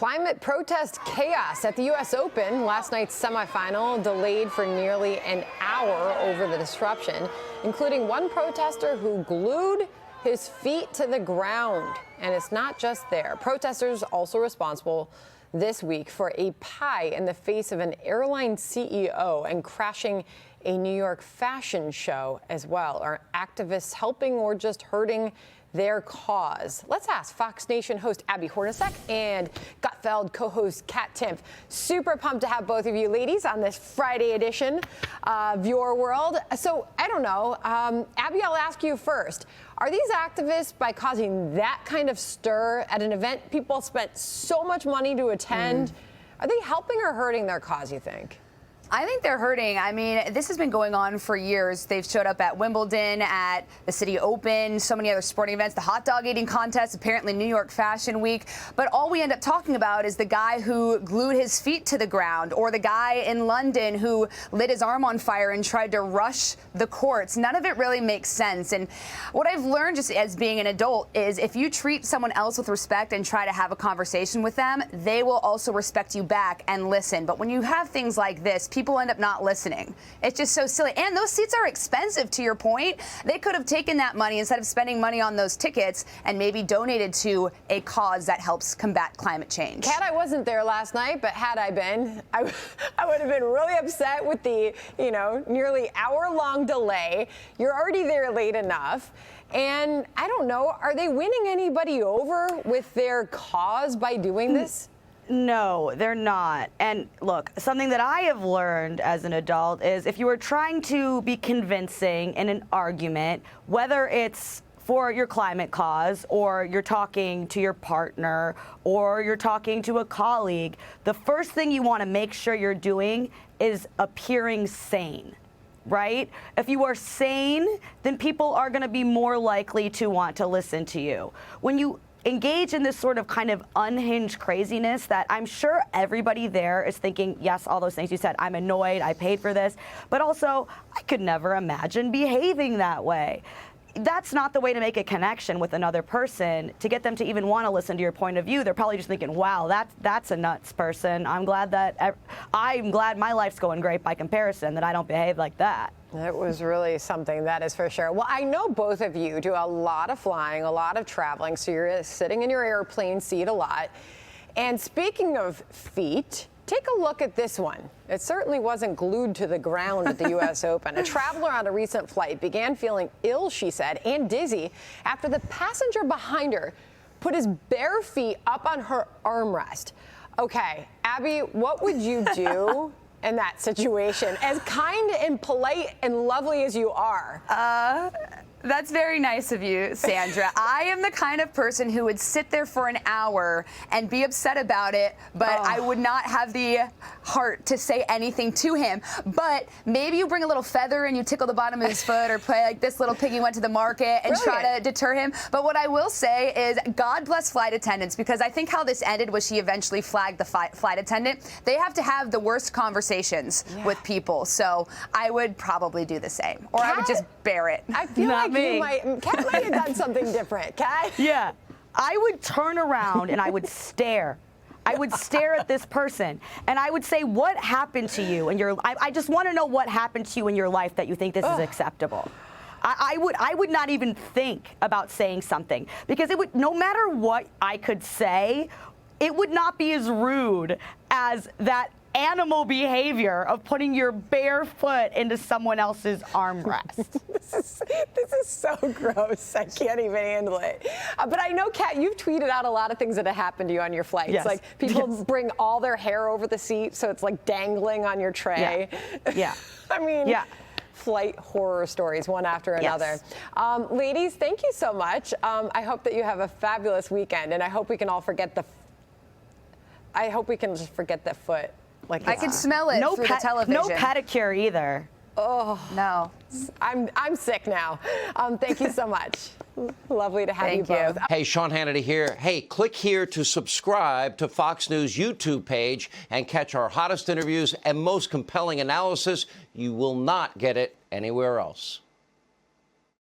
Climate protest chaos at the U.S. Open. Last night's semifinal delayed for nearly an hour over the disruption, including one protester who glued his feet to the ground. And it's not just there. Protesters also responsible this week for a pie in the face of an airline CEO and crashing a New York fashion show as well. Are activists helping or just hurting their cause? Let's ask Fox Nation host Abby Hornacek and Gutfeld co-host Kat Timpf. Super pumped to have both of you ladies on this Friday edition of Your World. So I don't know, Abby, I'll ask you first. Are these activists, by causing that kind of stir at an event people spent so much money to attend, are they helping or hurting their cause, you think? I think they're hurting. I mean, this has been going on for years. They've showed up at Wimbledon, at the City Open, so many other sporting events, the hot dog eating contest, apparently New York Fashion Week. But all we end up talking about is the guy who glued his feet to the ground, or the guy in London who lit his arm on fire and tried to rush the courts. None of it really makes sense. And what I've learned just as being an adult is if you treat someone else with respect and try to have a conversation with them, they will also respect you back and listen. But when you have things like this, people end up not listening. It's just so silly. And those seats are expensive, to your point. They could have taken that money instead of spending money on those tickets and maybe donated to a cause that helps combat climate change. Kat, I wasn't there last night, but had I been, I would have been really upset with the, nearly hour-long delay. You're already there late enough. And I don't know, are they winning anybody over with their cause by doing this? No, they're not. And look, something that I have learned as an adult is if you are trying to be convincing in an argument, whether it's for your climate cause or you're talking to your partner or you're talking to a colleague, the first thing you want to make sure you're doing is appearing sane. Right? If you are sane, then people are going to be more likely to want to listen to you. When you engage in this sort of kind of unhinged craziness that I'm sure everybody there is thinking, yes, all those things you said, I'm annoyed, I paid for this, but also I could never imagine behaving that way. That's not the way to make a connection with another person, to get them to even want to listen to your point of view. They're probably just thinking, wow, that's a nuts person. I'm glad my life's going great by comparison, that I don't behave like that. It was really something, that is for sure. Well, I know both of you do a lot of flying, a lot of traveling, so you're sitting in your airplane seat a lot. And speaking of feet, take a look at this one. It certainly wasn't glued to the ground at the U.S. Open. A traveler on a recent flight began feeling ill, she said, and dizzy after the passenger behind her put his bare feet up on her armrest. Okay, Abby, what would you do in that situation, as kind and polite and lovely as you are? That's very nice of you, Sandra. I am the kind of person who would sit there for an hour and be upset about it, but I would not have the heart to say anything to him. But maybe you bring a little feather and you tickle the bottom of his foot, or play like this little piggy went to the market and try to deter him. But what I will say is God bless flight attendants, because I think how this ended was she eventually flagged the flight attendant. They have to have the worst conversations with people. So I would probably do the same, or I would just bear it. I feel like Kat might have done something different. Kat? Yeah. I would turn around and I would stare. I would stare at this person and I would say, what happened to you in your life? I just want to know what happened to you in your life that you think this is acceptable. I would not even think about saying something, because it would, no matter what I could say, it would not be as rude as that animal behavior of putting your bare foot into someone else's armrest. This is so gross. I can't even handle it. But I know, Kat, you've tweeted out a lot of things that have happened to you on your flights. Yes. Like people bring all their hair over the seat, so it's like dangling on your tray. Yeah. I mean, flight horror stories, one after another. Yes. Ladies, thank you so much. I hope that you have a fabulous weekend, and I hope we can all forget just forget the foot. Like I can smell it through the television. No pedicure either. Oh no, I'm sick now. Thank you so much. Lovely to have you both. Hey, Sean Hannity here. Hey, click here to subscribe to Fox News YouTube page and catch our hottest interviews and most compelling analysis. You will not get it anywhere else.